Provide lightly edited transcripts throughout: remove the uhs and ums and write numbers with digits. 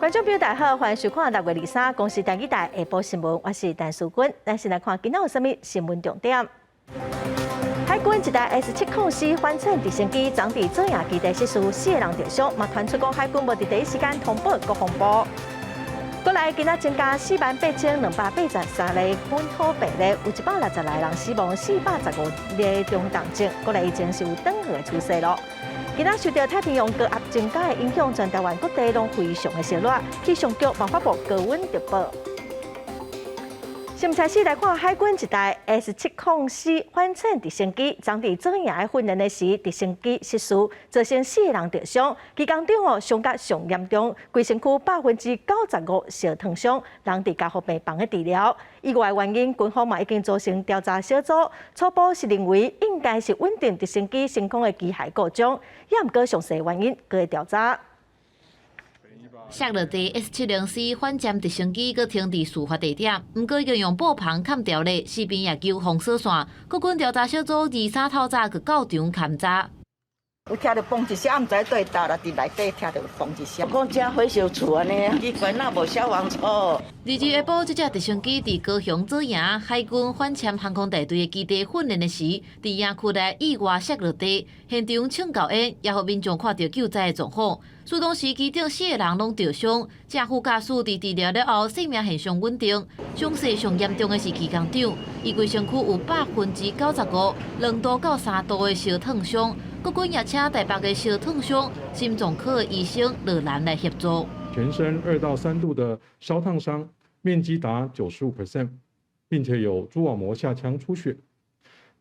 观众朋友大家好，欢迎收看6月23公视台记台下晡新闻，我是陈淑君。咱先来看今仔有啥物新闻重点。海军一台 S704反潜直升机昨伫做夜基地失事，4个人受伤，嘛传出讲海军无伫第一时间通报国防部。过来，今仔增加48283例本土病例，有160来人死亡，415例中重症，过来已经是有转好的趋势咯。今仔受到太平洋高压增加的影响，全台湾各地拢非常的热热。气象局、贸发部高温特报。先开始来看海军一台 S704反潜直升机，昨伫做夜训练的时，直升机失事，造成4个人受伤，其中伤甲上严重，规身躯95%烧烫伤，人伫加护病房的治疗。意外原因，军方嘛已经组成调查小组，初步是认为应该是稳定直升机升空的机械故障，也毋过详细原因搁会调查。摔落地 S704反潜直升机，搁停伫事发地点，毋过已经用布棚砍掉咧，四边也救封锁线。国军调查小组23透早搁到场勘查。有听到嘣一声，毋知对倒啦，伫内底听到嘣一声。讲遮火烧厝安尼，奇怪哪无消防车。日下晡，这架直升机伫高雄做营海军反潜航空大队的基地训练的时，伫营区内意外摔落地，现场抢救烟，也互民众看到救灾的状况。事当时，其中4个人拢受伤，正副驾驶伫治疗了后，生命现象稳定。伤势上严重的是机工长，伊规身躯有95%、2度到3度的烧烫伤。国军也请台北的烧烫伤心脏科的医生落兰来协助。全身2到3度的烧烫伤，面积达95%，并且有蛛网膜下腔出血。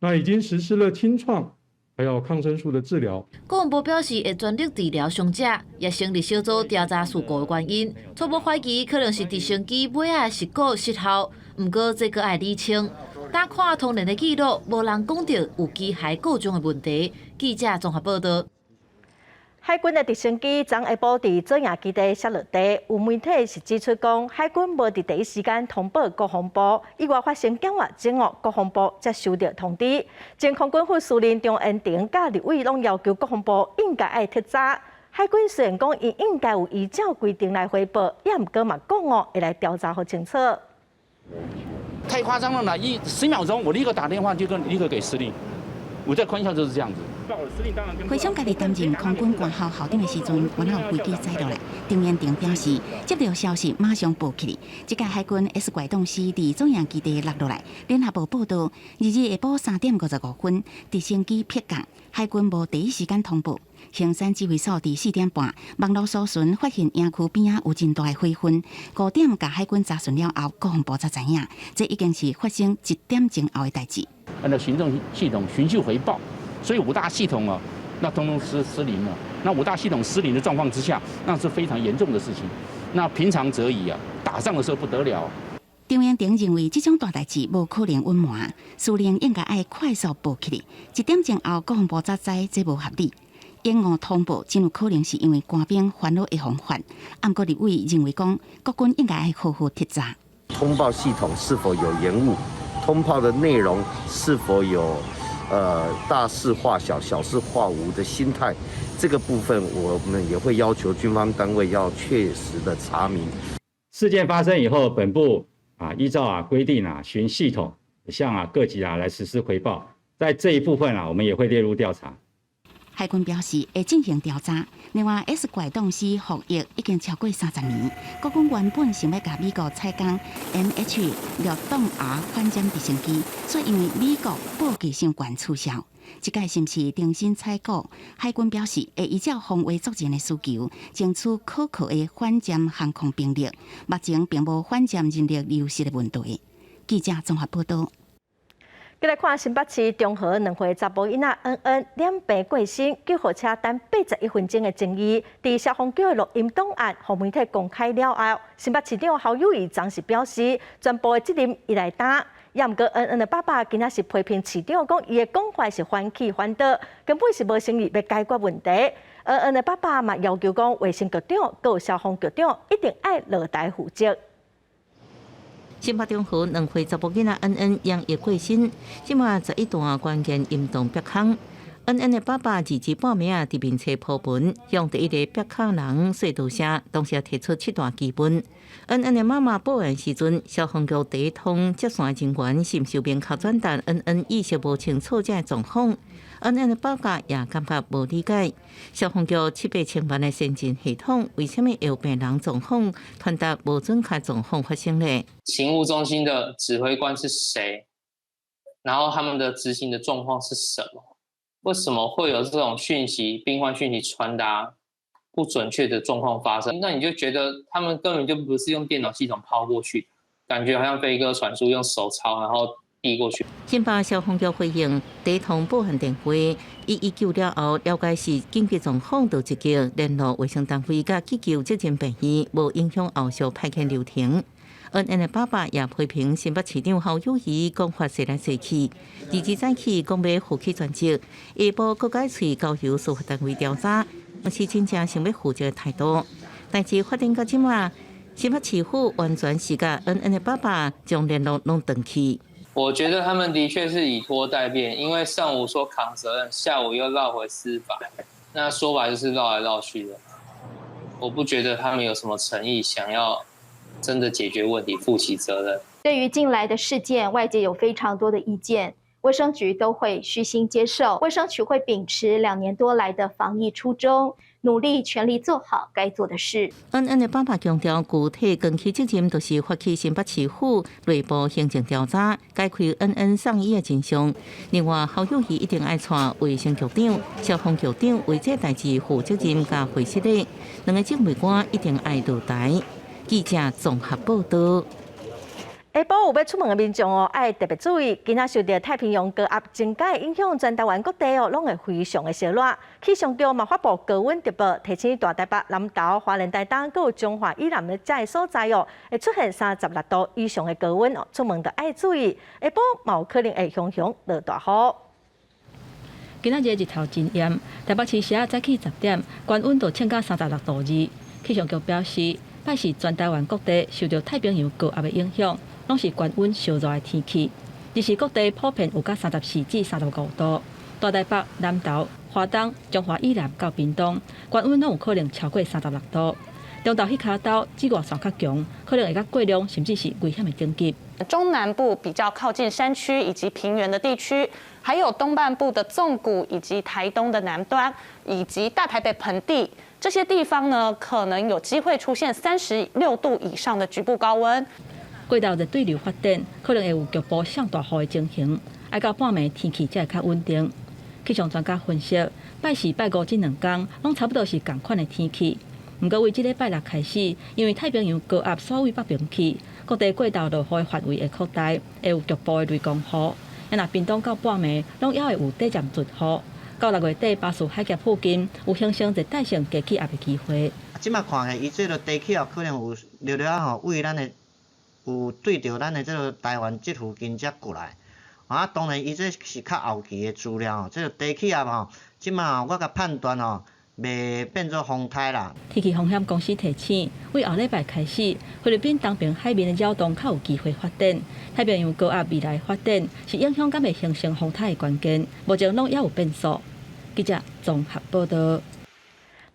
那已经实施了清创，还有抗生素的治疗。国防部表示会全力治疗伤者，也成立小组调查事故的原因。初步怀疑可能是直升机尾仔事故失效，不过这个要厘清。打看通联的记录，无人讲到有机械故障的问题。记者综合报道。海军的直升机昨下晡伫做夜基地摔落地，有媒体是指出讲，海军无伫第一时间通报国防部，意外发生检阅前后，国防部才收到通知。前空军副司令张恩庭甲立委拢要求国防部应该爱剔查。海军虽然讲伊应该有依照规定来汇报，也毋过嘛讲会来调查好清楚。太夸张了啦！10秒钟，我立刻打电话就立刻给司令。我在宽校就是这样子。回想家己担任空军官校校长的时阵，原来有飞机载落来。张彦庭表示，接到消息马上报去。这架海军 S 拐洞师伫中央基地落落来。联合报报道，日下晡3点55分，直升机撇降，海军无第一时间通报。行山指挥所伫4点半，网络搜寻发现营区边仔有真大的火昏。5点甲海军查询了后，国防部才知影，这已经是发生1点前后的代志。按照行政系统循序回报，所以5大系统啊，那通通失灵了。那5大系统失灵的状况之下，那是非常严重的事情。那平常则已啊，打仗的时候不得了。张彦庭认为这种大代志无可能隐瞒，司令应该爱快速报起1点前后，国防部才知这无合理。延误通报真有可能是因为官兵烦恼的方法。不过立委认为讲，国军应该爱好好剔查。通报系统是否有延误？通报的内容是否有大事化小、小事化无的心态？这个部分我们也会要求军方单位要确实的查明。事件发生以后，本部依照规定循系统向各级来实施回报，在这一部分我们也会列入调查。海军表示会进行调查。另外 ，S 拐洞师服役已经超过30年。国军原本想要甲美国采购 MH-6R 反潜直升机，所以因为美国报价相关取消。这届是不是重新采购？海军表示会依照防卫作战的需求，争取可靠的反潜航空兵力。目前并无反潜人力流失的问题。记者综合报道。再来看新北市中和2岁查甫囡仔恩恩染病过身，救护车等81分钟的争议，伫消防局的录音档案互媒体公开了后，新北市长侯友宜暂时表示，全部的责任伊来担。也毋过恩恩的爸爸今仔是批评市长讲，伊的讲法是反起反倒，根本是无诚意要解决问题。恩恩的爸爸嘛要求讲，卫生局长、佮有消防局长一定爱落台负责。新北中和2岁查甫囡仔恩恩养叶过身，即马在一段关键严重鼻孔。恩恩的爸爸自己报名伫面册铺文，向第一个白卡人说道声，同时提出7大基本。恩恩的妈妈报案时阵，消防局第一通接线人员是受病卡转达恩恩意识无清楚这状况。恩恩的爸爸也感觉无理解，消防局700千万的先进系统，为什么有病人状况传达无准确状况发生呢？勤务中心的指挥官是谁？然后他们的执行的状况是什么？为什么会有这种讯息、病患讯息传达不准确的状况发生？那你就觉得他们根本就不是用电脑系统抛过去，感觉好像飞鸽传书，用手抄然后递过去。新北消防局回应，第一通报案电话119了后，了解是紧急状况就直接联络卫生单位甲急救责任病院，无影响后续派遣流程。恩恩的爸爸也批评新北市长侯友宜讲法说来说去，2早起讲要负起全责，下晡搁改喙交由司法单位调查，是真正想要负责的态度。但是发展到即马，新北市府完全是甲恩恩的爸爸将联络拢断去。我觉得他们的确是以拖待变，因为上午说扛责任，下午又绕回司法，那说白就是绕来绕去的。我不觉得他们有什么诚意，想要真的解决问题、负起责任。对于近来的事件，外界有非常多的意见，卫生局都会虚心接受。卫生局会秉持2年多来的防疫初衷，努力全力做好该做的事。恩恩的爸爸强调，具体根据责任就是发起新北市府内部行政调查，解开恩恩送医的真相。另外，侯友宜一定爱带卫生局长、消防局长为这代志负责任加负责的，2个政委官一定爱落台。记者综合报道。下晡有要出门的民众哦，爱特别注意，今仔受到太平洋高压增加影响，全台湾各地哦，拢会非常的热热。气象局嘛发布高温特报，提醒大台北、南投、花莲台东，还有中华以南的这所在哦，会出现36度以上的高温哦，出门就爱注意。下晡嘛有可能会熊熊落大雨。今仔日日头真炎，台北市时早起10点，高温度降到36度2。气象局表示，拜是全台湾各地受到太平洋高压的影响，拢是高温烧热的天气。日时各地普遍有到34至35度，大台北、南投、花东、中华以南到屏东，高温拢有可能超过36度。中岛迄卡岛紫外线较强，可能会到过量，甚至是危险的等级。中南部比较靠近山区以及平原的地区，还有东半部的纵谷以及台东的南端，以及大台北盆地这些地方呢，可能有机会出现36度以上的局部高温。过道热对流发展，可能会有局部上大雨的情形，爱到半暝天气才会较稳定。气象专家分析，拜4、拜5这2天拢差不多是同款的天气。不过为这礼拜6开始，因为太平洋高压所谓北平去，各地过道落雨的范围会扩大，会有局部的雷公雨。若屏东到半暝，拢还会有短暂阵雨。到6月底，巴士海峡附近有形成热带性低气压的机会。即马看起，伊这个低气压可能有略略吼，为咱的有对着咱的这个台湾这附近才过来。啊，当然伊这是较后期的资料吼，这个低气压吼，即马我甲判断吼。未变做风台啦。天气风险公司提醒，为后礼拜开始，菲律宾东边海面的扰动较有机会发展。太平洋高压未来发展是影响敢会形成风台的关键，目前拢也有变数。记者综合报道。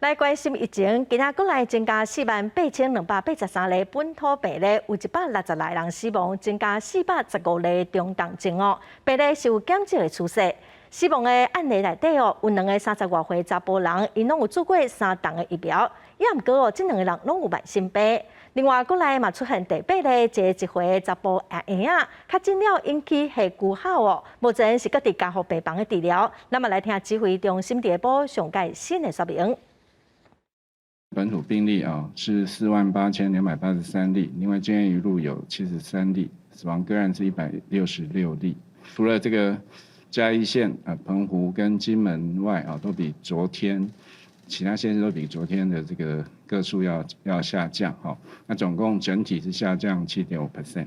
来关心疫情，今仔国内增加48283例本土病例，有160来人死亡，增加415例中重症哦，病例是有减少的趋势。死亡的案例内底哦，有2个30多岁查甫人，因拢有做过3档的疫苗，也毋过哦，这2个人拢有慢性病。另外，国内嘛出现第8例一岁的查甫阿婴仔，确诊了引起下句号哦，目前是搁伫加护病房的治疗。那么来听指挥中心第部上届新的说明。本土病例是48283例，另外检验一路有73例，死亡个案是166例。除了这个嘉义县、澎湖跟金门外都比昨天其他县市都比昨天的这个个数要下降那总共整体是下降7.5%。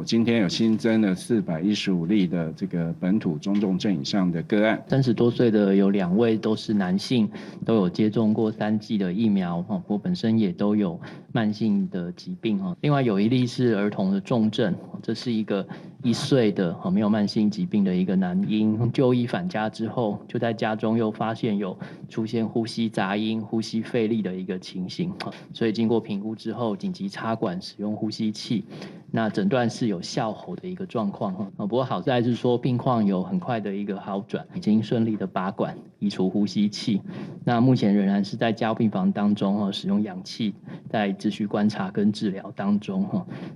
今天有新增了415例的这个本土中重症以上的个案，30多岁的有2位都是男性，都有接种过3剂的疫苗我本身也都有慢性的疾病另外有1例是儿童的重症，这是一个1岁的没有慢性疾病的一个男婴就医返家之后，就在家中又发现有出现呼吸杂音、呼吸费力的一个情形，所以经过评估之后，紧急插管使用呼吸器，那诊断是有哮吼的一个状况。不过好在是说病况有很快的一个好转，已经顺利的拔管移除呼吸器，那目前仍然是在加护病房当中使用氧气，在持续观察跟治疗当中。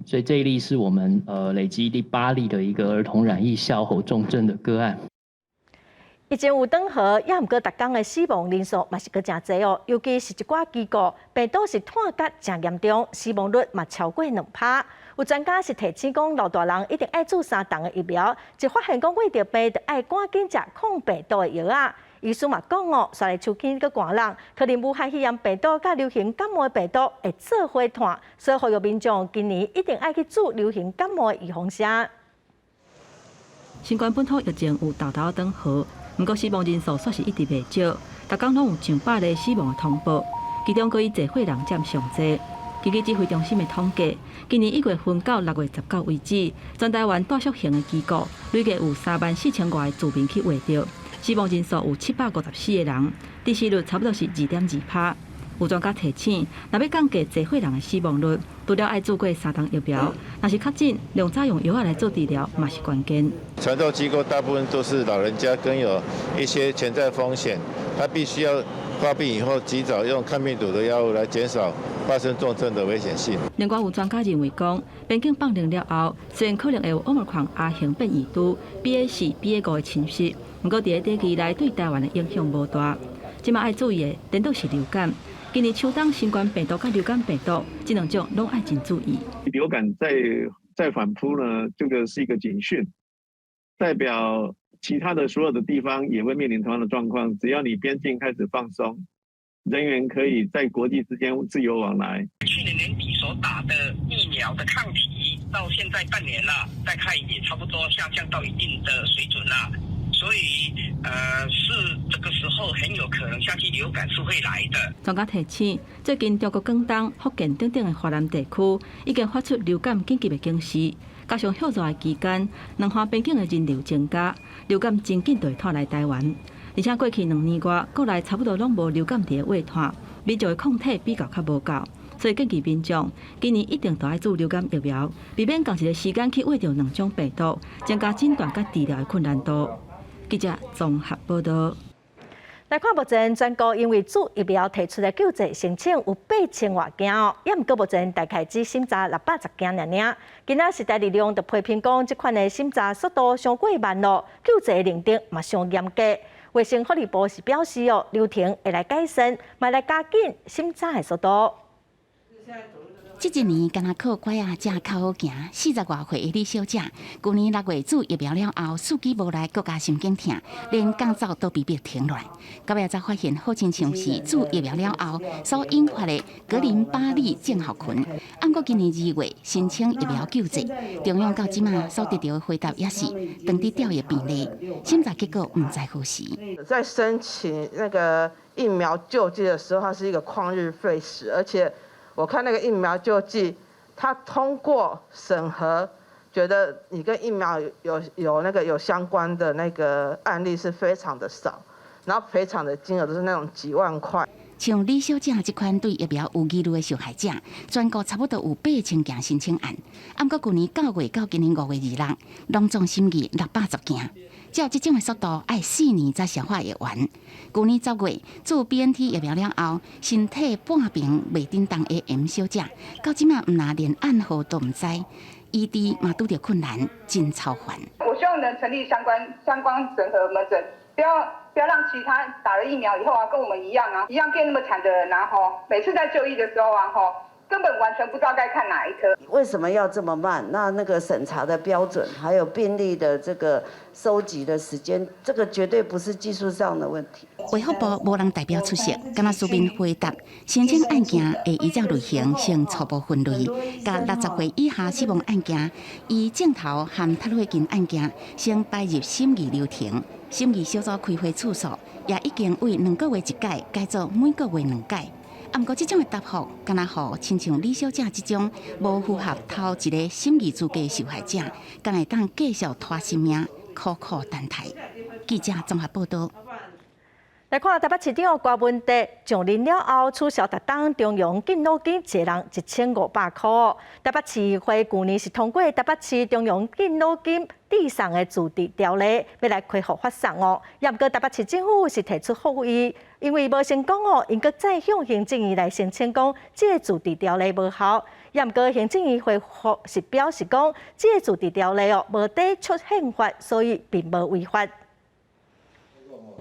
所以这一例是我们累积第8例的一个儿童染疫哮吼重症的个案。疫情有转好，也毋过逐工的死亡人数嘛是搁真侪哦，尤其是一寡机构病毒是探甲真严重，死亡率嘛超过2%。有专家是提醒讲，老大人一定爱注3档的疫苗，一发现讲胃着病，就爱赶紧食抗病毒的药啊。医师嘛讲哦，刷来手机个寒人，可能武汉肺炎病毒甲流行感冒的病毒会做伙传，所以呼吁民众今年一定爱去注流行感冒的预防针。新冠本土疫情有豆豆转好，不过死亡人数却是一直袂少，逐工拢有上百例死亡的通报，其中佫以济岁人占上侪。根据指挥中心的统计，今年1月份到6月19为止，全台湾大小型的机构累计有34000外住民去画着。死亡人数有754个人，致死率差不多是2.2%。有专家提醒，若要降低济岁人的死亡率，除了爱注过3档疫苗，若是较紧，量早用药仔来做治疗，嘛是关键。传统机构大部分都是老人家，跟有一些潜在风险，他必须要发病以后及早用抗病毒的药物来减少发生重症的危险性。另外，有专家认为讲，边境放零了后，虽然可能会有 Omicron 亚型变异株 BA4、BA5的侵袭。不过，伫第期内对台湾的影响无大。即马爱注意的，顶多是流感。今年秋冬新冠病毒跟流感病毒这两种拢爱真注意。流感再反扑呢，这个是一个警讯，代表其他的所有的地方也会面临同样的状况。只要你边境开始放松，人员可以在国际之间自由往来。去年年底所打的疫苗的抗体，到现在半年了，再看也差不多下降到一定的水准了。所以，是这个时候很有可能夏季流感是会来的。专家提醒，最近中国广东、福建等等的华南地区已经发出流感紧急的警示，加上休热的期间，两岸边境的人流增加，流感真紧就会拖来台湾。而且过去2年多，国内差不多拢无流感伫胃拖，民众的抗体比较无够。所以建议民众今年一定都爱注流感疫苗，避免同一个时间去喂着2种病毒，增加诊断甲治疗的困难度。记者综合报道。来看目前全国因为注疫苗提出的救济申请有8000多件哦，也毋过目前大概只审查610件尔。今仔时代力量就批评讲，这款的审查速度上过慢咯，救济认定嘛上严格。卫生福利部是表示哦，流程会来改善，嘛来加紧审查的速度。这一年敢若靠拐啊，正靠好行。40多岁的李小姐，去年6月注疫苗了后，司机无来，更加心惊痛，连降噪都被迫停落来。到尾才发现，好亲像是注疫苗了后所引发的格林巴利症候群。按过今年2月申请疫苗救济，中央到即马所得到的回答也是当地调阅病例，审查结果唔在乎时。在申请那个疫苗救济的时候，它是一个旷日费时，而且。我看那个疫苗救济，它通过审核，觉得你跟疫苗有相关的那个案例是非常的少，然后赔偿的金额都是那种几万块。像李小姐这款对疫苗有疑虑的受害者，全国差不多有8000件申请案，不过去年9月到今年5月26日，拢总审议610件。照这种的速度，要4年才消化完。去年10月注 BNT 疫苗了后，身体半病未叮当的 M 小姐，到即马唔拿连暗号都唔知，医治嘛拄着困难，真超烦。我希望能成立相关整合门诊，不要让其他打了疫苗以后啊，跟我们一样变那么惨的人啊，每次在就医的时候啊，根本完全不知道该看哪一科。为什么要这么慢？那个审查的标准，还有病例的这个收集的时间，这个绝对不是技术上的问题。卫福部无人代表出席，敢若书面回答，申请案件会依照类型先初步分类，甲60岁以下死亡案件，以镜头和脱血镜案件先摆入审议流程。审议小组开会次数也已经为2个月1届改做每个月2届。不过，这种的答复，敢若互亲像李小姐这种无符合头一个审议资格的受害者，敢会当继续拖性命，苦苦等待。记者综合报道。来看台北市长郭文德上任了后，取消特当中央敬老金一人1500块。台北市议会去年是通过台北市中央敬老金递送的自治条例，要来恢复发送哦。也不过台北市政府是提出复议，因为无成功哦，应该再向行政院来申请讲，这个自治条例无效。也不过行政院回复是表示讲，这个自治条例哦无抵触宪法，所以并无违法。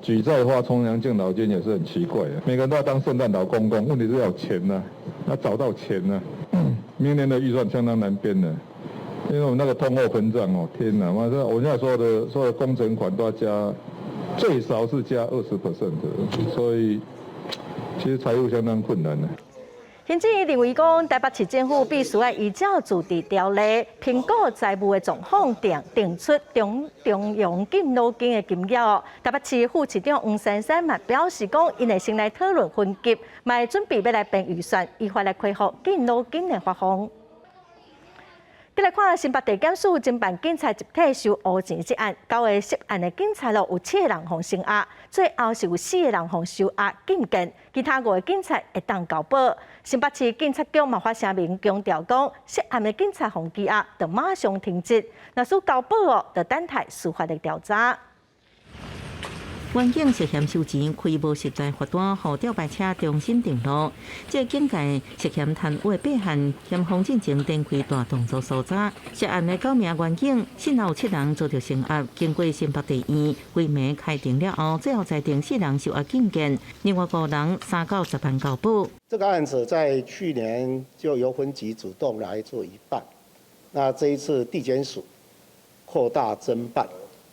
举债发重阳敬老金也是很奇怪的，每个人都要当圣诞老公公，问题是要有钱呢、要找到钱呢、明年的预算相当难编的，因为我们那个通货膨胀哦，天哪！我现在所有的工程款都要加，最少是加20%的，所以其实财务相当困难的。行政院认为讲，台北市政府必须要依照自治条例评估财务的状况，定出中央敬老金的金额。台北市副市长黄珊珊嘛表示讲，因会先来讨论分级，嘛会准备要来编预算，依法来恢复敬老金的发放。再来看新北地检署侦办警察集体收乌钱这案，9个涉案的警察有7个人互升压，最后是有4个人互收押禁见，其他5个警察会当交保。新北市警察局嘛发声明强调讲，涉案的警察互羁押，就马上停职，若属交保哦，就等待司法的调查。环境涉嫌收钱、开无实在罚单，互吊牌车重新定路。这警界涉嫌贪污的8项，嫌方进前展开大动作搜查。涉案的9名员警，先后7人遭到升压，经过新北地院规暝开庭了后，最后裁定4人收押禁见，另外5人3到10万交保。这个案子在去年就由分局主动来做一办，那这一次地检署扩大侦办，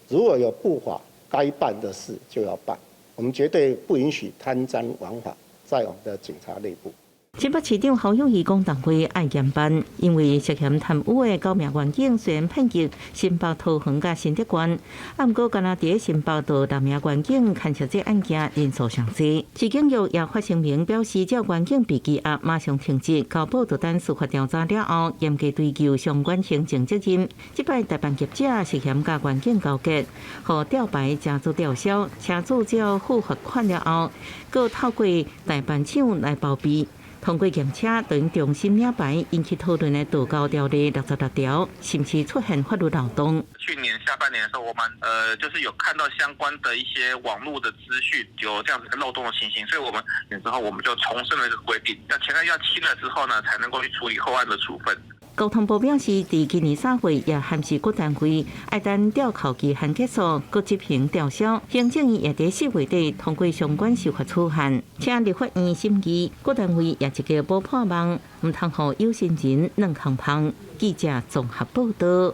如果有不法该办的事就要办，我们绝对不允许贪赃枉法在我们的警察内部。新北市长侯友宜讲，当会爱严办，因为涉嫌贪污的9名员警虽然骗局新北桃园甲新德县，不过敢若伫新北道6名员警牵涉这案件人数上济。市警局也发声明表示，只要员警被羁押，马上停职，交保就等司法调查了后，严格追究相关行政责任。这摆代办业者涉嫌甲员警交结，互吊牌加做吊销，车主只要付罚款了后，佮透过代办厂来包庇。通过检车等重新领牌，引起讨论的道交条例66条，是不是出现法律漏洞？去年下半年的时候，我们就是有看到相关的一些网络的资讯有这样子的漏洞的情形，所以我们之后我们就重申了这个规定，那前案要清了之后呢，才能够去处理后案的处分。交通部表示，伫今年3月也函示各单位，爱等吊扣期限结束，各执行吊销。行政院也伫4月底通过相关司法处分，请立法院审议。各单位也一个无破网，唔通互有心人软空芳。记者综合报道。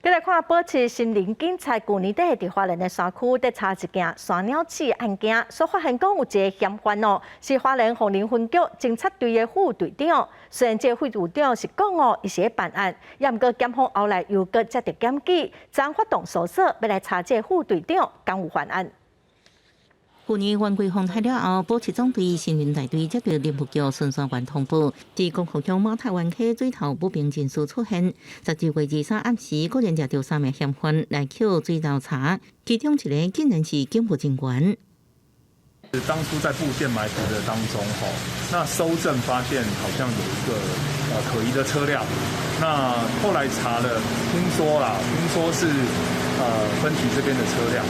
再来看，保持新林警察去年底伫花莲的山区，在查一件山鸟鼠案件，所发现讲有一个嫌犯哦，是花莲凤林分局警察队的副队长。虽然这副队长是讲哦，伊是咧办案，也毋过检方后来又搁接到检举，将发动搜索，要来查这副队长敢有犯案。去年冤归风台了后，保持总队新闻大队接到林福桥巡山员通报，指公福乡马太湾溪水头不明人士出现。12月23暗时，果然抓到3名嫌犯来扣水调查，其中一个竟然是警务人员。当初在布线埋伏的当中，那搜证发现好像有一个可疑的车辆，那后来查了，听说是分局这边的车辆，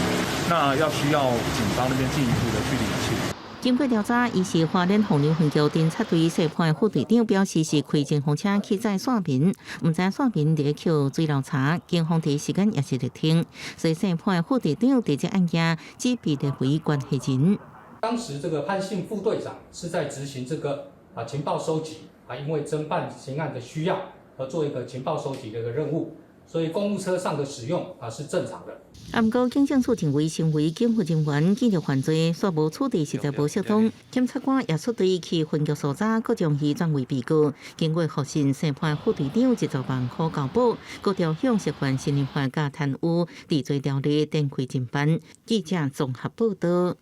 那需要警方那边进一步的去厘清。经过调查，伊是花莲凤林分局侦察队社判副队长，表示是开警方车去载线民，唔知线民伫扣水楼查，警方第一时间也是在听，所以社判副队长对这案件只被列为关系人。当时这个潘姓副队长是在执行这个情报收集因为侦办刑案的需要而做一个情报收集的一个任务，所以公务车上的使用是正常的。不过，警政署认为身为警务人员见着犯罪，煞无处理实在无适当。检察官也出队去分局搜查，各将伊转为被告。经过核实，审判副队长110万块交保，各条向涉犯新人犯加贪污、治罪条例展开侦办。记者综合报道。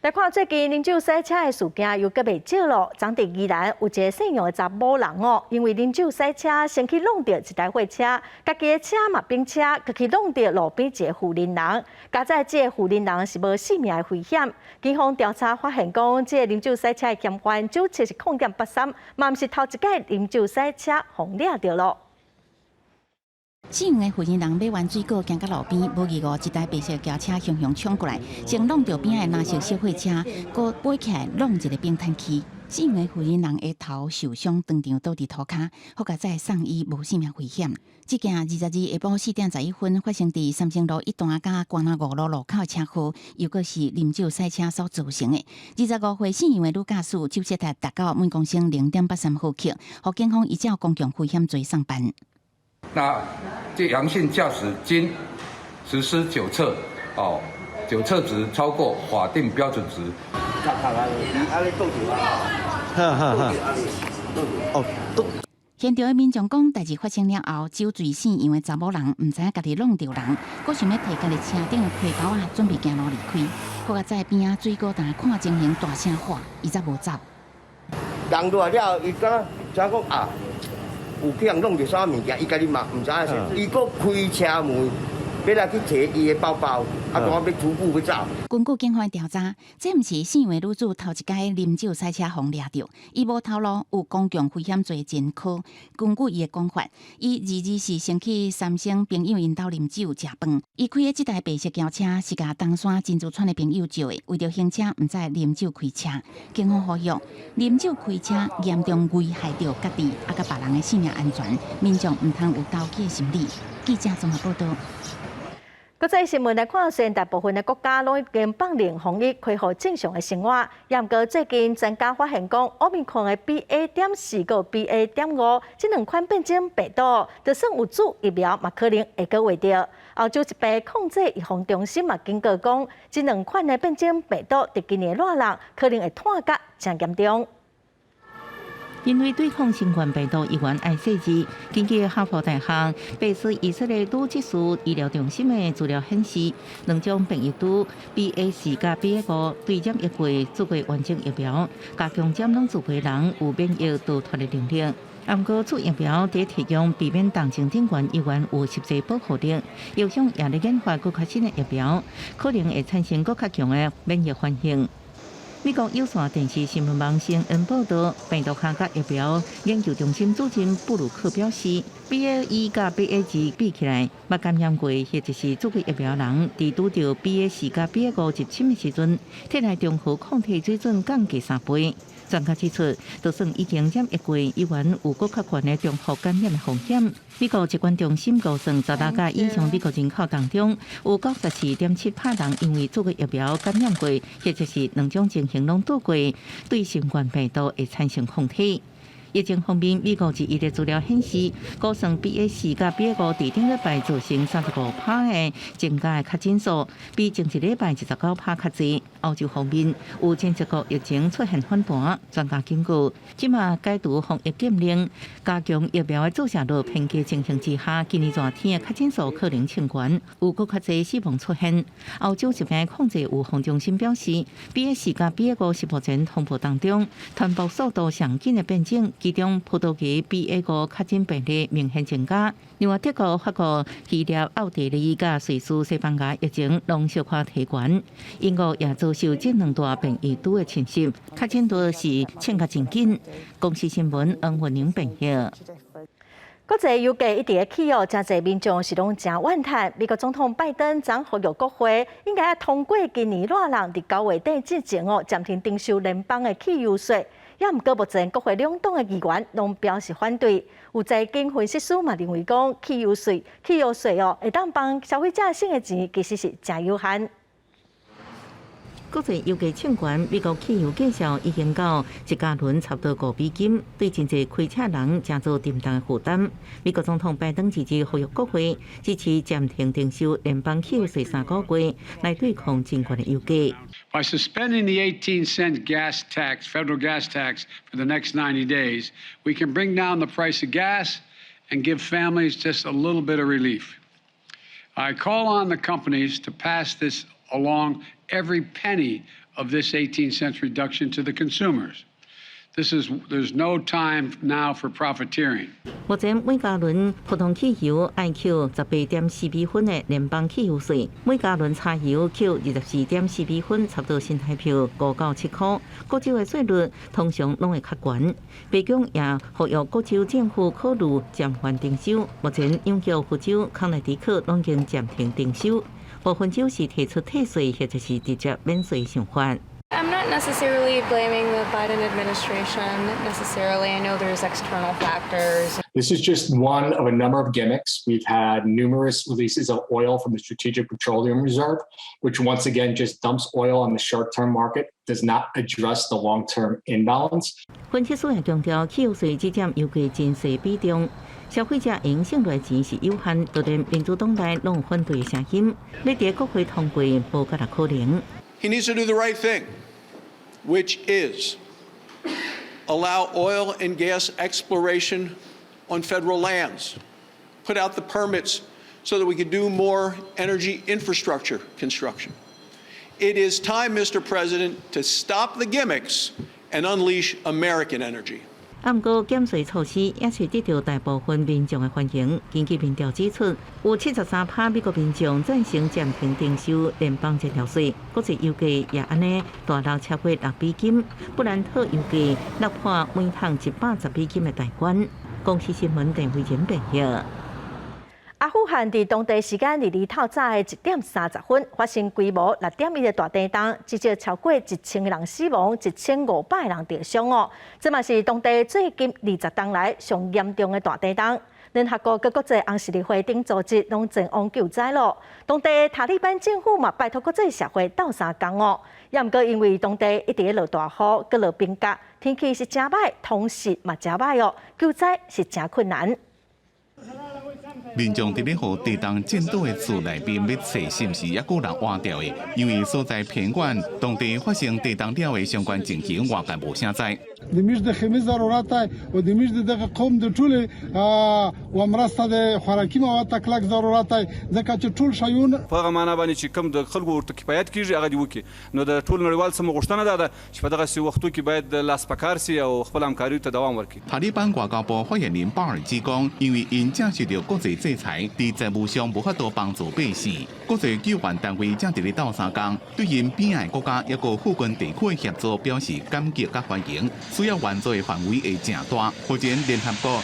来看最近啉酒洗车的事件又搁袂少咯。昨地宜兰有一个姓杨的查某人哦，因为啉酒洗车，先去弄到一台货车，家己的车嘛并车，佮去弄到路边一个富人人。加在这个富人人是无性命的危险。警方调查发现讲，这个啉酒洗车的嫌犯酒测是0.83，嘛毋是头一届啉酒洗车红掠着咯。姓杨的富人人买完水果，行到路边，无意外一台白色轿车向冲过来，先弄到边的蓝色小货车，佮飞起来弄一个冰炭区。姓杨的富人人的头受伤，当场倒伫涂骹，好在再送医无性命危险。这件22下晡4:11分发生伫三星路一段甲关南5路路口的车祸，又搁是啉酒洗车所造成的。25岁姓杨的女驾驶酒测达到每公升0.83毫克，互警方依照公共危险罪送办。那这阳性驾驶经实施酒测，酒测值超过法定标准值。现场的民众讲，代志发生了后，酒醉姓杨的查某人唔知影家己弄着人，佫想要摕家己车顶的皮包啊，准备行路离开。好在在边啊水果摊看情形，大声喊，伊才无走。人落来了，伊敢怎讲啊？有去人弄着啥物件，伊家己嘛毋知影，伊佫开车门，要来去摕伊的包包，啊，当要徒步要走。根据警方调查，这毋是姓杨的女子头一届啉酒洗车红掠着，伊无透露有公共危险罪前科。根据伊的讲法，伊22时先去三星朋友因兜啉酒食饭，伊开的这台白色轿车是甲东山金珠川的朋友借的，为着行车毋知啉酒开车。警方呼吁，啉酒开车严重危害到家己啊甲别人的性命安全，民众毋通有投机的心理。记者综合报道。国际新闻来看，虽然大部分的国家拢已经放零防疫，恢复正常的生活，也毋过最近专家发现讲，Omicron的 BA.4 和 BA.5这两款变种病毒，就算有注疫苗，嘛可能会搁会着。欧洲疾病控制预防中心嘛警告讲，这两款的变种病毒伫今年热人可能会拖甲真严重。因为对抗新冠病毒，医院爱设置。根据哈佛大学、贝斯以色列鲁吉斯医疗中心的资料显示，两种变异株 BA.4 甲 BA.5 对染疫过做过完整疫苗，加强染两组的人有免疫逃脱的能力。不过，做疫苗在提供避免重症症源医院有实际保护力，药商也在研发更较新的疫苗，可能会产生更较强的免疫反应。美国有线电视新闻网 CNN 报道，病毒学甲疫苗研究中心主任布鲁克表示 ，BA.1 甲 BA.2 比起来，捌感染过或者是做过疫苗人，伫拄到 BA.4 甲 BA.5入侵的时阵，体内中和抗体水准降低3倍。专家指出，就算已经染疫过，依然有更较悬的中和感染的风险。美国疾管中心估算，18甲以上美国人口当中，有94.7%人因为做过疫苗感染过，或者是两种情形拢躲过，对新冠病毒会产生抗体。疫情方面，美国1日资料显示，估算 BA.4 甲 BA.5伫顶礼拜造成35%的增加的确诊数，比前一礼拜19%较侪。欧洲方面，有前一个疫情出现反弹，专家警告，即马解除防疫禁令，加强疫苗的注射率偏低情形之下，今年热天的确诊数可能升悬，有更较侪死亡出现。欧洲疾病控制预防中心表示 ，BA.4 甲 BA.5是目前通报当中传播速度上紧的变种。其中，葡萄牙 BA.5确诊病例明显增加。另外，德国、法国、希腊、奥地利、甲瑞士、西班牙疫情拢小可提悬。英国也遭受这两大变异株的侵袭，确诊率是升甲真紧。公司新闻黄文玲报道。国际油价一直在起哦，真侪民众是拢真怨叹。美国总统拜登昨呼吁国会应该通过今年热人伫9月底之前哦，暂停征收联邦的汽油税。也毋过，目前国会两党的议员拢表示反对。有财经分析师嘛认为讲，汽油税哦，会当帮消费者省的钱，其实是真有限。国际油价抢悬，美国汽油介绍已经到1加仑差不多$5，对真侪开车人真做沉重的负担。美国总统拜登日前呼吁国会支持暂停征收联邦汽油税3个月，来对抗真悬的油价。By suspending the 18-cent gas tax, federal gas tax, for the next 90 days, we can bring down the price of gas and give families just a little bit of relief. I call on the companies to pass this along every penny of this 18-cent reduction to the consumers. There's no time now for profiteering. 目前每加仑普通汽油爱扣18.4美分的联邦汽油税，每加仑柴油扣24.4美分，差不多新台币5到7块。各州的税率通常拢会较悬。白宫也呼吁各州政府考虑暂缓征收。目前永久福州、康乃狄克拢已经暂停征收，部分州是提出退税或者是直接免税想法。 I'm not necessarily blaming the Biden administration necessarily. I know there's external factors. This is just one of a number of gimmicks. We've had numerous releases of oil from the Strategic Petroleum Reserve, which once again just dumps oil on the short-term market, does not address the long-term imbalance. 分析师也强调，汽油税只占油价真细比重，消费者用省来钱是有限，就连民主党内拢有反对的声音，要在国会通过无甲可能。 He needs to do the right thing, which is allow oil and gas exploration on federal lands, put out the permits so that we can do more energy infrastructure construction. It is time, Mr. President, to stop the gimmicks and unleash American energy. 不过减税措施也是得到大部分民众的欢迎。根据民调指出，有73%美国民众赞成暂停征收联邦燃料税，国际油价也安尼大幅超过6美金，布兰特油价突破每桶110美金的大关。公司新闻电视前报道。 阿富汗伫当地时间22透早的1点30分发生规模6.1的大地震，至少超过1000个人死亡，1500个人受伤哦。这嘛是当地最近20天来上严重的大地震。联合国佮国际红十字会等组织拢前往救灾咯。当地塔利班政府嘛拜托国际社会斗相共哦。也毋过因为当地一直落大雨，佮落冰甲，天气是真歹，同时嘛真歹哦，救灾是真困难。 民众伫咧和地震震倒的厝内面要找是毋是还有人活掉的，因为所在偏远，当地发生地震了的相关情形外界无啥知。 د میش د خمیز ضرورت دی او د میش دغه قوم د ټول ومرسته د خوراکي مواد تکلک ضرورت دی ځکه چې ټول شایونه په هغه معنا باندې چې کم د خلکو ورته کفایت کیږي هغه دی وکي نو د ټول نړیوال سم غوښتنه ده چې په دغه وختو کې باید د لاس پکار سي او خپل همکاري ته دوام ورکړي。塔利班外交部发言人巴尔基讲，因为因正受到国际制裁，伫财务上无法度帮助百姓，国际救援单位正伫咧斗相共，对因边岸国家抑个附近地区的协助表示感激甲欢迎。 需要援助的范围会正大。目前联合国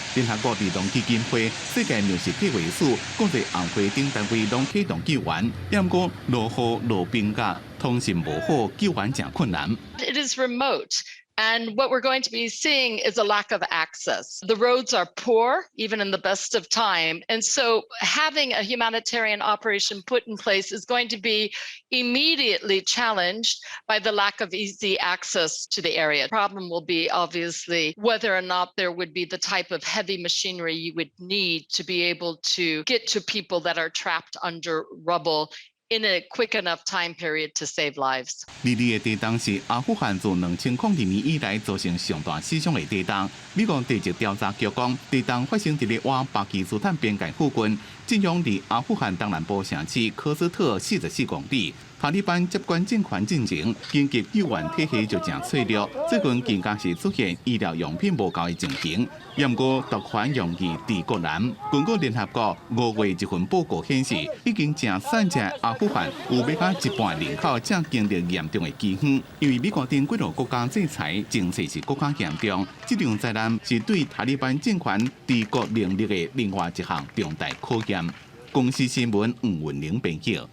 儿童基金会、世界粮食计划署、国际红会等单位拢启动救援，也毋过落雨落冰甲，通讯无好，救援正困难。 It is remote. And what we're going to be seeing is a lack of access. The roads are poor, even in the best of time. And so having a humanitarian operation put in place is going to be immediately challenged by the lack of easy access to the area. The problem will be obviously whether or not there would be the type of heavy machinery you would need to be able to get to people that are trapped under rubble in a quick enough time period to save lives. 的地震是阿富汗自2002年以来造成上大死伤的地震。美国地质调查局讲，地震发生伫咧瓦巴基斯坦边界附近，震央离阿富汗东南部城市科斯特44公里。塔利班接管政权进程，紧急救援体系就正脆弱，最近更加是出现医疗用品无够的情形。也毋过，毒贩容易治国难。根据联合国5月一份报告显示，已经正散只阿富汗有要到一半人口正经历严重的饥荒，因为美国等几个国家制裁，情势是更加严重。这场灾难是对塔利班政权治国能力的另外一项重大考验。公司新闻吴云玲报道。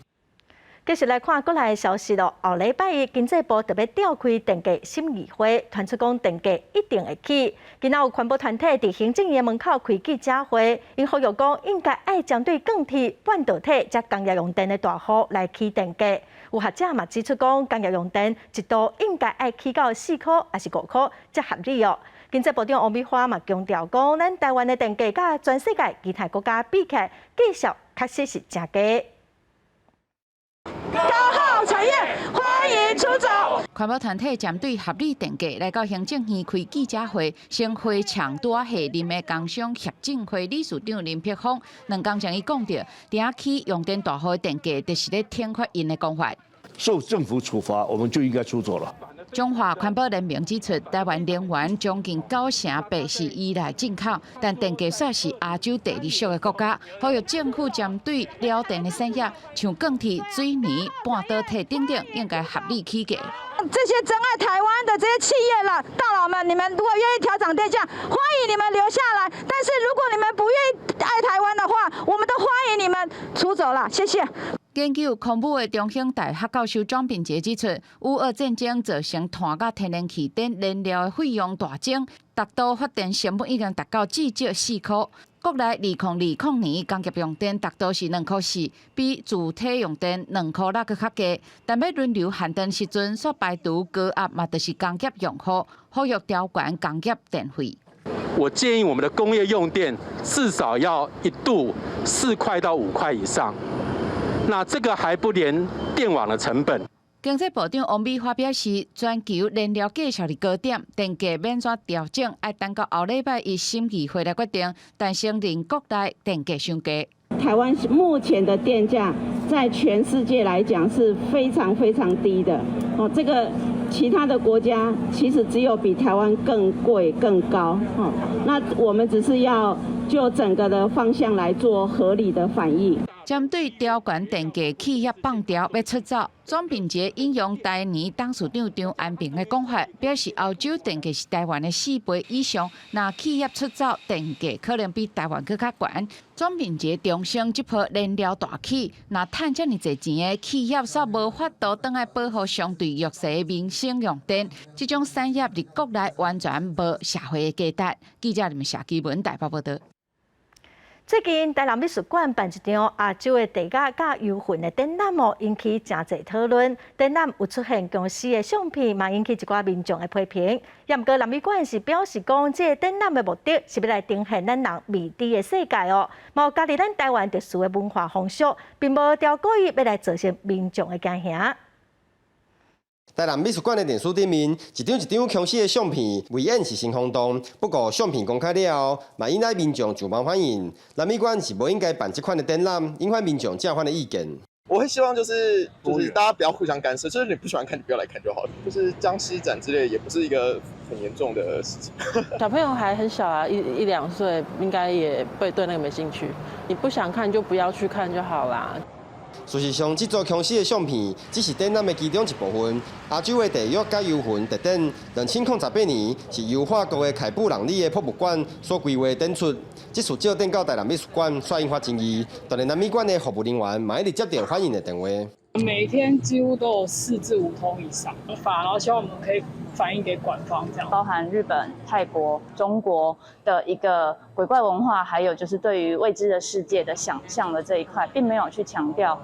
继续来看国内的消息咯。后礼拜一，经济部特别召开电价审议会，传出讲电价一定会起。今仔有环保团体伫行政院门口开记者会，因呼吁讲应该爱针对钢铁、半导体加工业用电的大户来起电价。有学者嘛指出讲，工业用电一度应该爱起到4块还是5块才合理哦。经济部长王美花嘛强调讲，咱台湾的电价甲全世界其他国家比起来，技术确实是真低。 高耗产业欢迎出走。环保团体针对合理电价来到行政院开记者会，先会抢多下任的工商协进会理事长林碧芳，两天前伊讲到，顶起用电大户的电价，就是咧天发因的讲法。受政府处罚，我们就应该出走了。中华环保联盟指出，台湾能源将近90%是依赖进口，但电价算是亚洲第2俗的国家，呼吁政府针对了电的产业，像钢铁、水泥、半导体等等，应该合理起价。这些珍爱台湾的这些企业了，大佬们，你们如果愿意调涨电价，欢迎你们留下来。但是如果你们不愿意爱台湾的话，我们都欢迎你们出走了。谢谢。研究空武的中兴大学教授庄秉杰指出，乌俄战争造成碳甲天然气等燃料的费用大增，达到发电成本已经达到至少4块。国内2020年工业用电达到是2.4块，比自体用电2块6较低。但要轮流限电时阵，所排除高压嘛，就是工业用户，呼吁调悬工业电费。我建议我们的工业用电至少要1度4块到5块以上。那这个还不连电网的成本。经济部长王美花表示，全球燃料价效率高点，电价免怎调整，要等到后礼拜一审议会来决定。但承认国内电价伤低。台湾目前的电价在全世界来讲是非常非常低的哦，这个其他的国家其实只有比台湾更贵更高哦。那我们只是要就整个的方向来做合理的反应。针对调悬电价企业放调要出走，庄秉杰引用台泥董事长张安平的讲法，表示欧洲电价是台湾的4倍以上，那企业出走电价可能比台湾更较悬。庄秉杰重申，这波燃料大起，那赚这么侪钱的企业煞无法度回来保护相对弱势的民生用电，这种产业伫国内完全无社会的价值。记者林夏基文台北报道。最近台南美术馆办一场亚洲的地价甲游魂的展览哦，引起真侪讨论。展览有出现公司的相片，嘛引起一寡民众的批评。也毋过南美馆是表示讲，这展览的目的是要来呈现咱人未知的世界哦，冇家己咱台湾特殊的文化风俗，并无调故意要来造成民众的惊吓。台南美术馆的电视顶面，一张强势的相片，为演是新轰动。不过相片公开了后，嘛引来民众就忙反应。南美馆是不应该办这款的展览，引发民众正反的意见。我会希望就是大家不要互相干涉，就是你不喜欢看，你不要来看就好了。就是僵尸展之类，也不是一个很严重的事情。小朋友还很小啊，1、2岁，应该也不会对那个没兴趣。你不想看就不要去看就好啦。事实上，这组强势的相片只是展览的其中一部分。亚洲的地狱甲游魂特展，2018年是由法国的凯布朗利的博物馆所规划展出。这次照展到台南美术馆，煞引发争议。当然，南美馆的服务人员嘛一直接到反映的电话。每天几乎都有4至5通以上发，然后希望我们可以反映给馆方，这样包含日本、泰国、中国的一个鬼怪文化，还有就是对于未知的世界的想象的这一块，并没有去强调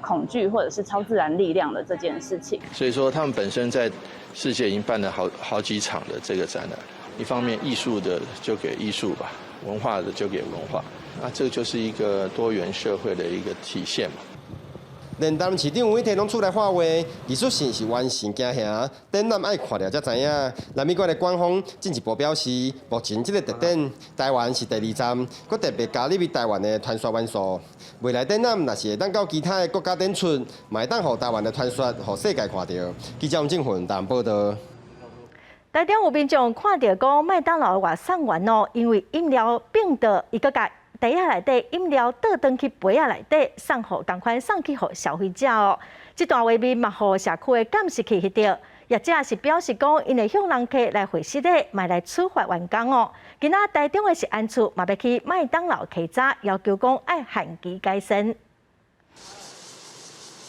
恐惧或者是超自然力量的这件事情。所以说，他们本身在世界已经办了好几场的这个展览，一方面艺术的就给艺术吧，文化的就给文化，那这就是一个多元社会的一个体现嘛。连台南市长委提拢出来发话，技术性是完成惊吓，展览爱看了才知影。南美馆的官方进一步表示，目前这个特展台湾是第2站，佮特别加入台湾的传说元素。未来展览若是会当到其他的国家展出，嘛会当互台湾的传说互世界看到。记者王正云台南报道。台中有民众看到讲麦当劳的外送员哦，因为饮料冰到伊个甲袋仔内底饮料倒转去杯仔内底，送互同款送去互消费者哦。这段画面嘛，互社区的监视器翕到，业者是表示讲，因会向人客来回失礼，嘛来处罚员工哦。今仔台中的食安处嘛要去麦当劳稽查，要求讲爱限期改善。